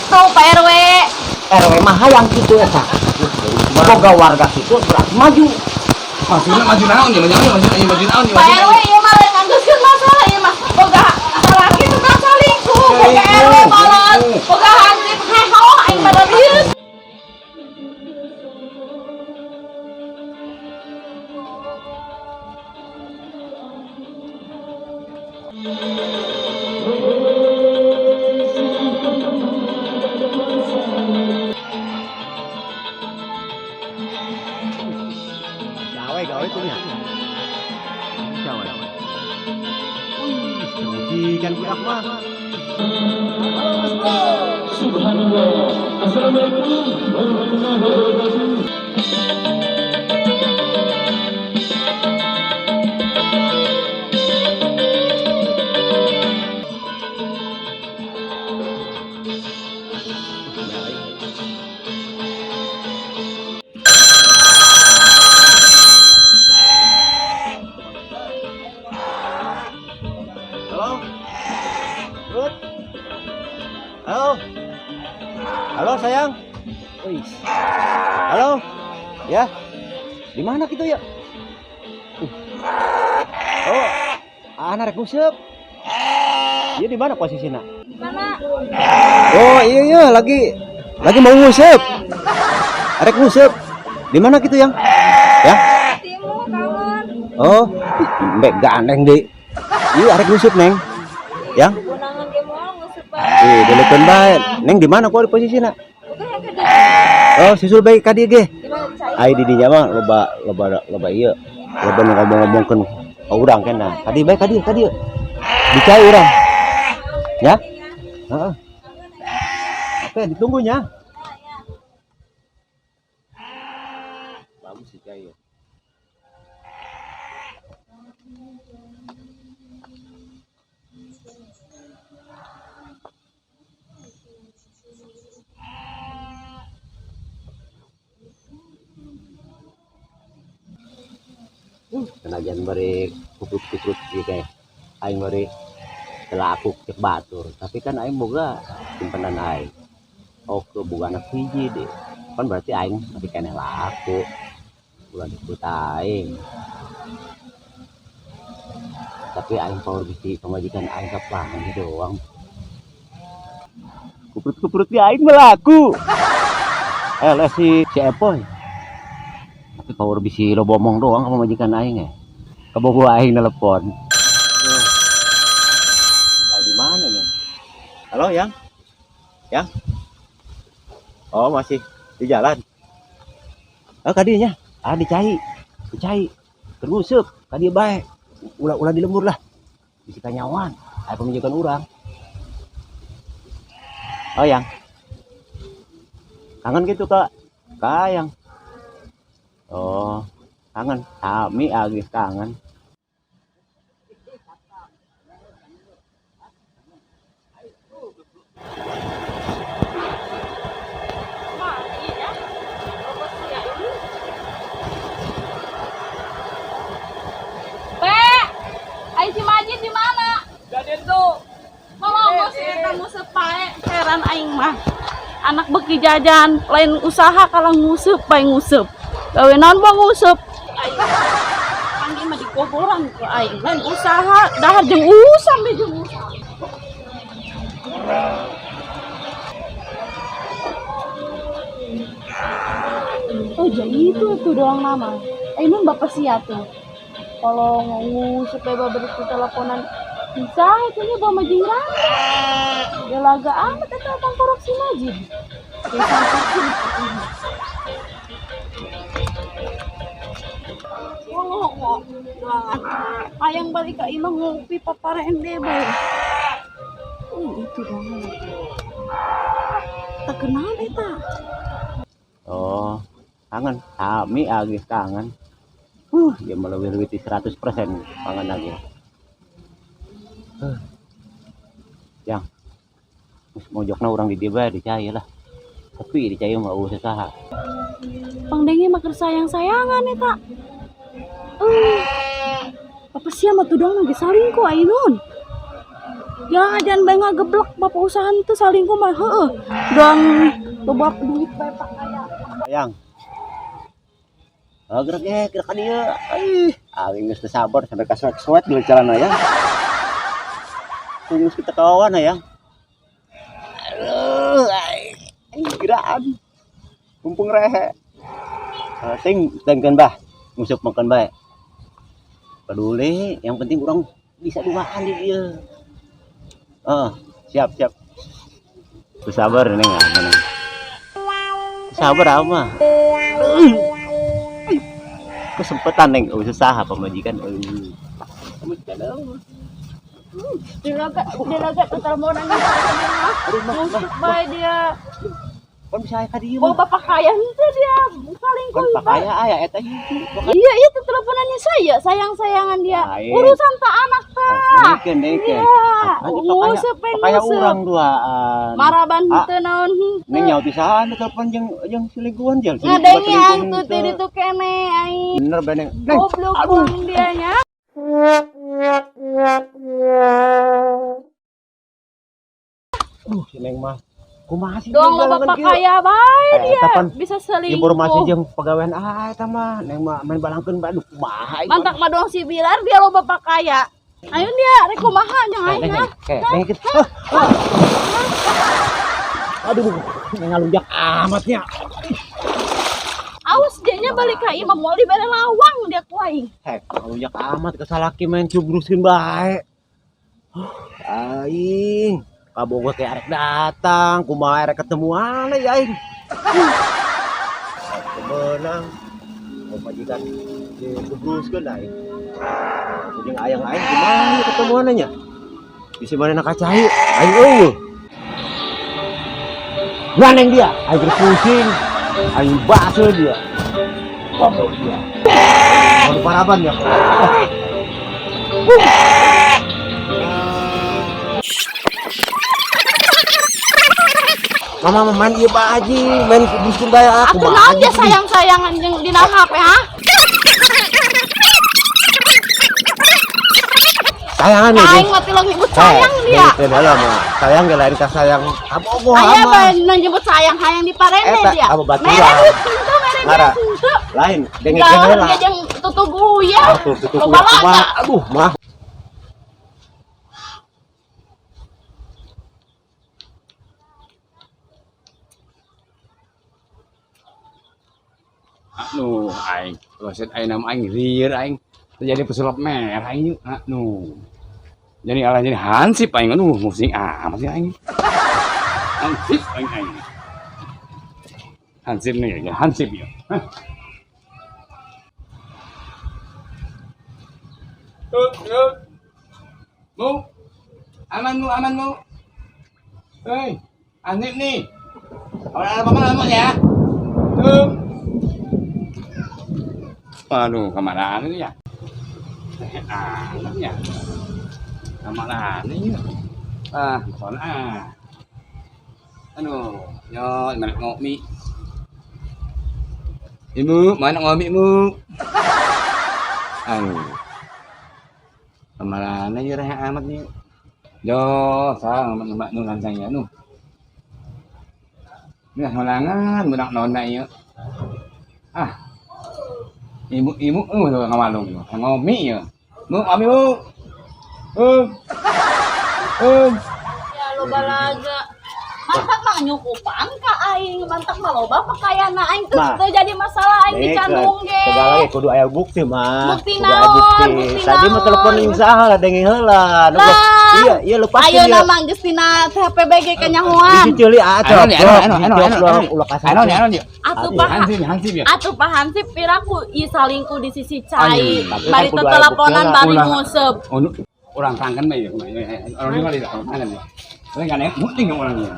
gitu Pak RW. RW mah yang gitu ya Kak. Boga warga situ berarti maju. Maksudnya maju naon ya, maju naon ya. Pak RW ieu mah lain nganggeuskeun masalah ieu mah. Boga salaki teu kan salingkuh. Boga RW kolot. Boga hansip heho aing mah reus. Gawe tuh ya. Gawe. Wih, kan budak mah. Subhanallah. Assalamualaikum warahmatullahi wabarakatuh. Halo. Rut. Halo. Halo sayang. Wih. Halo. Ya. Di mana gitu ya? Oh, anak rek nguseup. Iya di mana posisinya? Mana? Oh iya lagi mau nguseup. Arek nguseup. Di mana gitu yang? Ya. Timu kawan. Oh, mbek gandeng di. Iya arek nguseup neng. Yang? Unangan ge moal nguseup bae. Delekeun bae. Neng di mana kok posisinya? Boga yang ke dieu. Oh, susul bae ka dieu ge. Di mana cai? Ai di dinya mah loba ieu. Loba nu ngomong-ngomongkeun ka urang kenah. Ka dieu. Dicai urang. Ya? Heeh. Oke, ditunggunya. Bagus sih cai. Senajan bari kuprut-kuprut ieu teh aing bari telah aku cek batur, tapi kan aing boga simpenan aing. Oh, ke boga anak hiji deh. Kan berarti aing masih keneh laku. Bulan ikut aing. Tapi aing power bisi pemajikan aing kapangan gitu doang. Kuprut-kuprut di aing melaku. Si Epoy. Tapi power bisi lo bomong doang sama majikan aing ya. Kebogo aing telepon. Di mana nih? Halo, Yang? Yang? Oh, masih di jalan. Oh, kadinya. Dicai. Tergusup, kadi bae. Ulah di lembur lah. Bisi kanyawan. Aya pemijakan urang. Oh, Yang. Kangen gitu, Kak. Yang. Oh, kangen. Kami agis kangen. Ai si Majid di mana? Gaden tuh. Ngomong sih kamu sepae heran aing mah. Anak beki jajan lain usaha kalah nguseup bae nguseup. Gawe naon bae nguseup. Panggi mah dikoboran ke aing lain usaha dahar jeung sampai jeung usaha. Oh jadi itu tuh doang nama. Ini bapak sia tuh. Kalau ngomong supaya berarti teleponan bisa itu bawa majing rame. Ya laga amat itu abang korupsi majid. Ya sampai ngomong banget. Ayang balik ke imah ngopi paparende bae. Itu dong. Tak kenal eta. Oh, kangen. Kami agis kangen. Ya melewati 100% kangen lagi. Yang mojokna orang di dia bae dicai lah. Tapi dicai mah usah saha. Pangdengi mah sayang-sayangan eta. Apa sih mah tudang lagi saring ku Ainun. Ya jangan bae ngageblek bapak usaha teu salingkuh mah heueuh. Dan loba duit bae pakaya. Sayang. Gerak ka dieu. Aing geus teu sabar sampai ka swet-swet di celana ya. Tunggu kita kawan ya. Aduh, geraan. Mumpung rehe. Ting tengkeun bah, ngusuk makan bae. Peduli, yang penting orang bisa duaan di dia. Siap. Ku sabar neng ah. Sabar ama. Kesempatan neng usaha pemajikan. Dilaga total mau nangis. Musuk bae dia. Kan bisa aya ka dieu. Oh bapak kaya henteu dia salingkuh. Kan pakaya aya eta hiji. Iya itu teleponannya saya sayang-sayangan dia. Lain. Urusan tak anak tak. Deken. Iya. Nguseup Pakaya urang duaan. Maraban henteu naon henteu. Neng nyaut pisan telepon jeung selingkuhan jeung. Ngadengi angtu teh ditu kene aing. Bener bae neng. Goblok kuing dia nya. Si neng mah kumaha sih? Doang lo bapak kaya bae dia. Bisa selingkuh. Informasi jeung pegawaian eta mah neng mah main balangkeun bae kumaha. Mantak mah doang si Bilar dia lo bapak kaya. Ayo dia rek kumaha jeung aing ah. Neng kita. Aduh, neng ngalunjak amatnya. Awas dia nya balik ka imam mau dibere lawang dia ku aing. Ngalunjak amat kesalaki main cubruskeun bae. Aing kabogoh teh arek datang, kumaha arek ketemuan ya aing. Kemenang. Majikan dicubruskeun aing. Jadi ayang aing kumaha ketemuan nya? Bisa manehna kacai, aing eueuh. Nganeng dia, aing pusing. Aing baso dia. Goblok dia. Mau paraban ya. Mama main ieu Pak Haji, main bikin bae aku. Atuh naon dia sayang-sayangan jeung dina HP ha? Sayangan ya. Aing mah tilang nyebut sayang dia. Teu dalam mah. Sayang ge lain ka sayang kabogoh Aya mah. bae nu nyebut sayang hayang diparende Eta, dia. aba baturan. Mere henteu mere Ngara. henteu. Lain denge Gaul heula. dia jeung tutug uya. Tutup Loba laga. aduh mah. Anu aing, roset aing nama aing rieur aing. Terjadi pesulap merah aing. Anu. Jadi ala jadi hansip aing aduh musing amat sih aing. Hansip aing. Hansip nih ya, hansip ya. Tuh. Mu. Aman mu. Hei, hansip nih. Orang lama ya. Tuh. Aduh, kemana ini ya? Anaknya. Kemana ini ya? Soalnya. Aduh, yo, mana ngopi? Ibu, mana ngopi mu? Aduh. Kemana ini rehat amat nih? Yo, sang mbak nu langsung ya nu. Ini halangan budak nona ya. Ibu tuh ngamalung yo. Ngomi ya. Mu, ami mu. Ya loba laga. Mantak mah nyukupan ka aing, mantak mah loba pakayana aing teu jadi masalah aing dicandung ge. Segala ge kudu aya bukti mah. Bukti naon? Bukti Tadi mah telepon ning saha denge heula. Iya lupa. Ayeuna mah geus tina HPBG kenyahoan. Diceuli atuh. Atuh Pak Hansip piraku ieu salingkuh di sisi cai. Bari teu teleponan bari nguseup. Orang tangkan mah ya. Orang ini kan ya. Tapi kan ya muting orangnya.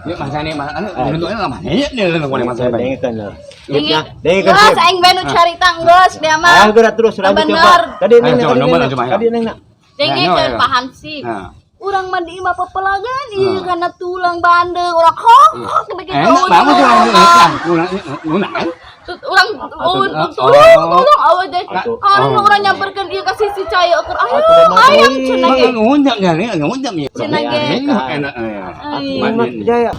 Dia masa ini mana bentuknya lama. Iya dia leuweung masa bae. Dengekeun. Geus aing bae nu carita geus dia mah. Geura terus lanjut coba. Tadi neng. Dengekeun Pak Hansip. Urang mah di imah pepelagan ieu kana tulang bandeng urang hok begitu. Enak banget urang. Orang tolong awas deh. Karena orang nyamperkan dia kasih si cai ukur ayam cenah ge. Ngunjak nyari, ngunjak ya. Cenah ge. Enak ya. Mat Jaya.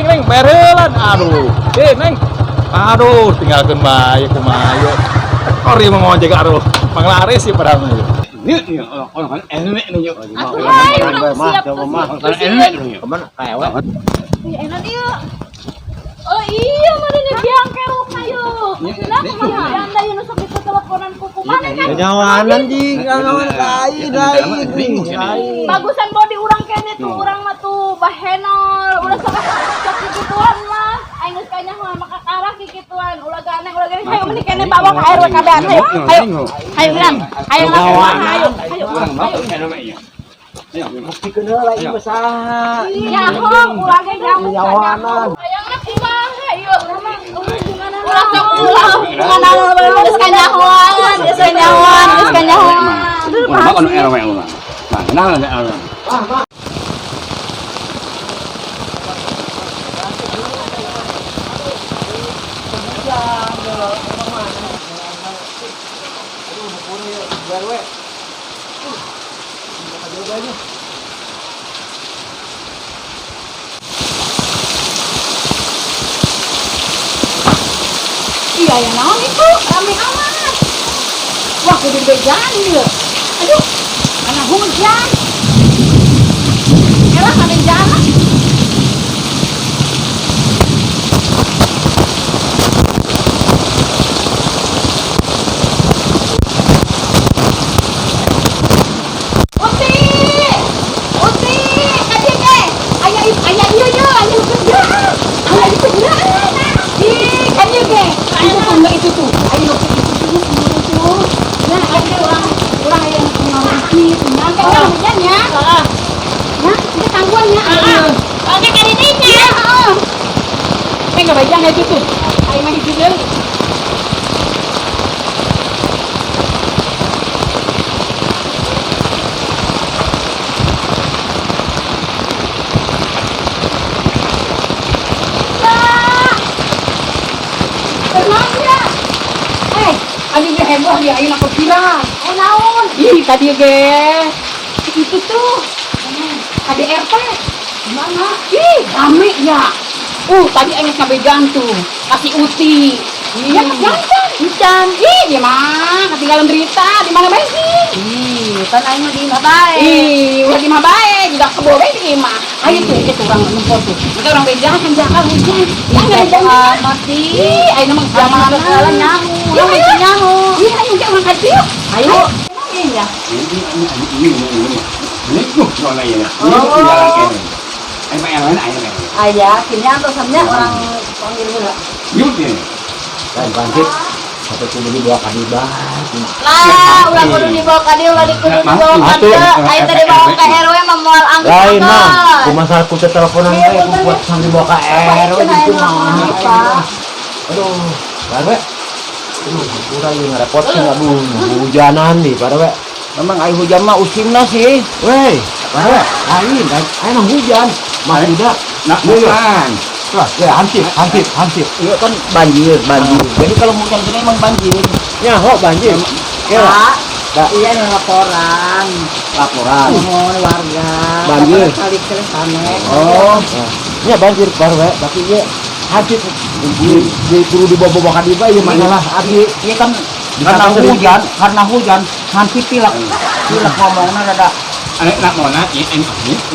Neng berelan aduh. Neng. Aduh, tinggalkan bae kumaha. Kori mau ngojek aduh. Manglaris sih padahal ieu. Ini orang enak nih. Enak nih. Kemana? Kayak Enak ieu. Oh iya, mana nih biang keruk ayo. Nah, kumaha anda yang nusuk di teleponan ku kumaha kan? nyawanan ji, nyawanan dai. Bagusan body urang kene tuh, urang mah tuh bahenol, udah sok kikituan mah. Aing geus kanya mah maka karah kikituan, ulah ganeng. Hayo meni kene bawa ka air kabean. Hayo Milan. Hayo. Orang mau enak ya. Buktikan heula ieu masalah. Ya hong, ulah ge jamu Nyawanan. Hayangna kumaha hayo. Ulah sok ulah. Geus kanyahoan, geus kanyahoan. Orang mau enak ulah. Nah, kenal enak. Iya ya naon itu rame amat. Wah kudu bejan ieu. Aduh, karena hujan. Elah kada jalan. Uti, kadek ge. Aya ieu ye, aya kerja. Aya di kerja. Ih, kadek ge. Itu tuh. Ayo itu. Nah, ada orang yang ngawasi, nyampe kan hujannya. Nah, itu tangguannya. Oke, kaditinya. Heeh. Enggak bajang itu tuh. Ayo mah hiji deui. Adi ge heboh dia ayeuna ke viral. Naon? Ih, tadi ge. Itu tuh. KDRT. Gimana? Ih, rame ya. Tadi aing ngabejan tuh. Kasih Uti. Iya, jantan. Hujan. Ih, dia mah ketinggalan berita di mana bae sih? Kan aing mah di imah bae. Udah di imah bae, juga kebo bae di imah. Ayo tuh, itu orang nempel tuh. Kita orang beja kan jakal hujan. Enggak ada jalan mati. Ih, ayeuna mah zaman segala nyahu. Yang itu nyahu. Iya, ayo kita angkat yuk. Ayo. Iya. Ini tuh mana ya? Ini jalan ini. Ayah, kini atau samnya orang panggil gula. Yuk ini. Dan bangkit. Sampai kudu dibawa ka dibah. Lah, ulah kudu dibawa ka dieu, ulah kudu dibawa ka dieu. Ayo tadi bawa ka RW mah moal angkat. Lain mah, kumaha ku teh teleponan teh ku buat sambil bawa ka RW gitu mah. Aduh, Parwe. Kurang ieu ngarepotkeun aduh, hujanan di Parwe. Memang aya hujan mah usimna sih. Weh, Parwe, lain, aya mah hujan. Mah udah. Nak bukan. Wah, ya hansip. Iya kan banjir. Jadi kalau hujan gini emang banjir. Ya, banjir. Ya. Iya yang laporan. Mohon warga. Banjir. Kali sana. Oh. Ya banjir Parwe, tapi ya hansip di perlu dibawa-bawa ka diba ieu masalah abi. Ieu kan karena hujan hansip pilek ngomongna rada. Anek nak mau nak ini.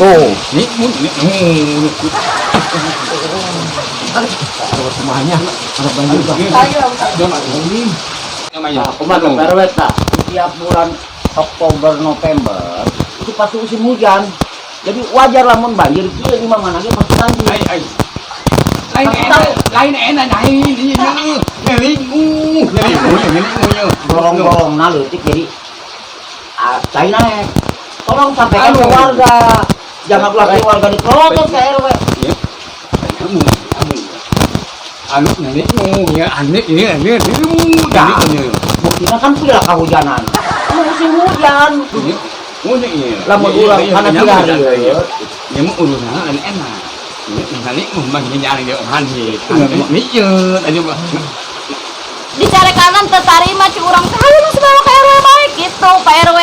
Oh, Ini kalau semuanya ada banjir Bang. namanya. Kumaha Parwe tah? Setiap bulan Oktober November itu pasti musim hujan. Jadi wajar lamun banjir kieu di mana ge pasti banjir. Ai. Lain enak ini. Gorong-gorong leutik jadi cai naik. Tolong sampaikan ke warga. Jangan lagi warga diprotes ke RW. Kamu. Anu ini ya, aneh ini. buktinya kan tidak kehujanan. Musim hujan. Punya iya. Lama urang kana tinggal. Ya mau urusan enak. Ini mau nyari dia hanhi. Ini tadi Di cari kanan tertarima ci urang tahu lu sebawa ke RW baik gitu Pak RW.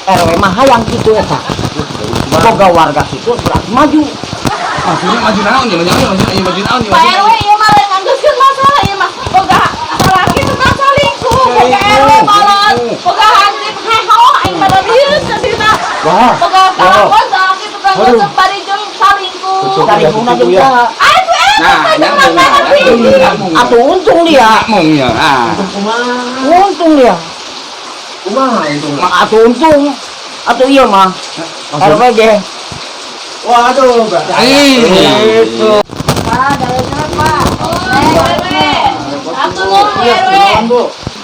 RW mah hayang kitu eta. Boga warga situ berarti maju. maksudnya maju naon ya, maju naon ya. Pak RW ieu mah lain nganggeuskeun masalah ieu mah. Boga laki teu selingkuh, boga RW balot, boga hansip heho aing mah dieu sadina. Wah. Boga kawan laki teu nganggeuskeun bari jeung selingkuh. Selingkuhna jeung saha? Nah, nyambung. Atuh untung dia. Nyambung ya. Untung dia. Kumaha untung? Atuh untung. Atuh iya mah. RW ge. Waduh, Itu. Pak, dari Pak. RW. Atuh nuhun RW.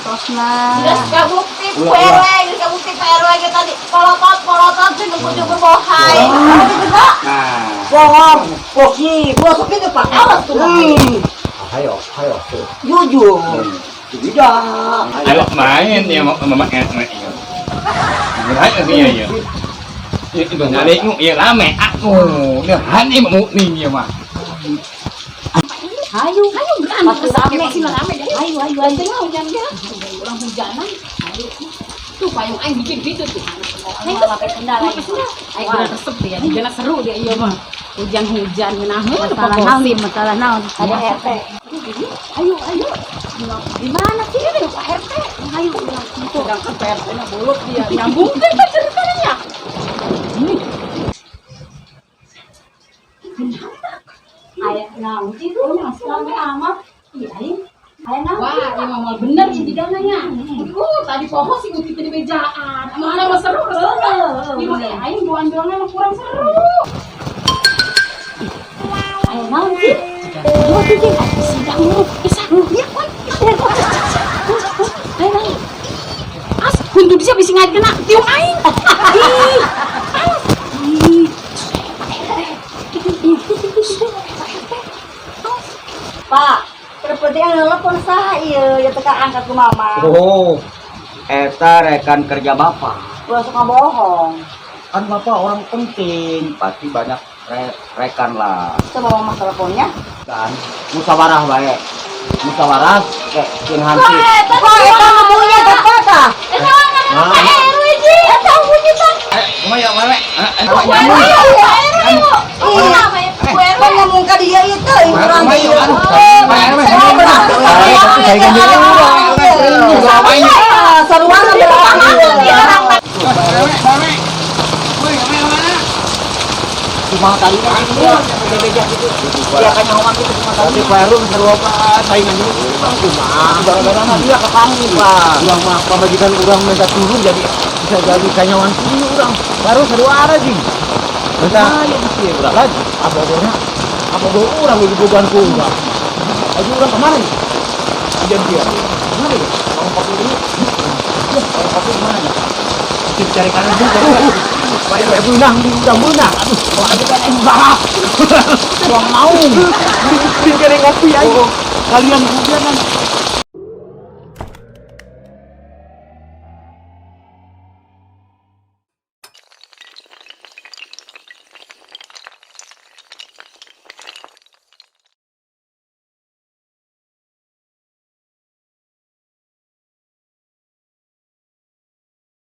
Tosna. Geus kabukti RW, geus kabukti RW ge tadi. Polotot jeung kudu bohai. Nah, Bohong. Poki. Bosok itu Pak. Awas tuh. Ayo. Jujur. Tidak. ayo main ya mama iya. Itu nyari iya rame aku. Dia hani mau nih ya mah. Ayo berani kesame sih rame deh. Ayo anjing mau hujan ya. Orang hujanan. Ayo. Tuh payung aing bikin gitu tuh. Aing sampai sendal lagi. Aing udah resep dia. Hujan seru dia ieu mah. Hujan-hujan masalah naon. Ada RT. Ayo. Di mana sih ini Pak RT? Ayo sedangkan Pak RT nya bolot dia. Nyambung kan ceritanya. Ayah naon sih tuh masih rame amat. Iya, ayah naon. Wah, ini mah bener sih di dananya. Tadi pohon sih ngutip di mejaan. Mana mah seru. Di mana ayah doan-doannya mah kurang seru. Ayah naon sih? Dua titik. Sidang lu. Bisa lu. Ya, kan. Ayah. As, kuntu dia bisa ngait kena tiung aing. Pak, terpenting nelpon saha ieu ya teka angkat ku mama. Oh. Eta rekan kerja Bapak. Gua suka bohong. Kan Bapak orang penting, pasti banyak rekan lah. Coba mama teleponnya. Kan musyawarah bae. Musyawarah kayak jeung hansip. Kok eta ngomongnya dapat ah? Eta bunyi tah. Kumaya wewe. Kok ngomong ka dia itu urang ge. Saruan Cuma tadi beja gitu. Dia kan nyawan gitu cuma tadi baru seru apa saingan dulu. Gara-gara dia ke kami, Pak. Urang mah pamajikan urang minta turun jadi bisa jadi kanyawan dulu urang. Baru seru ara sih. Bisa ya sih urang lagi. Apa urang di bukan ku urang. Aja urang kemana nih? Ajan dia. Mana ya? Orang kopi dulu. Ya, orang kopi mana ya? Kita cari kanan dulu. Kayak benang, benang. Aduh, kok ada kan embak. Kurang mau. Bikin kopi aja. Kalian hujanan.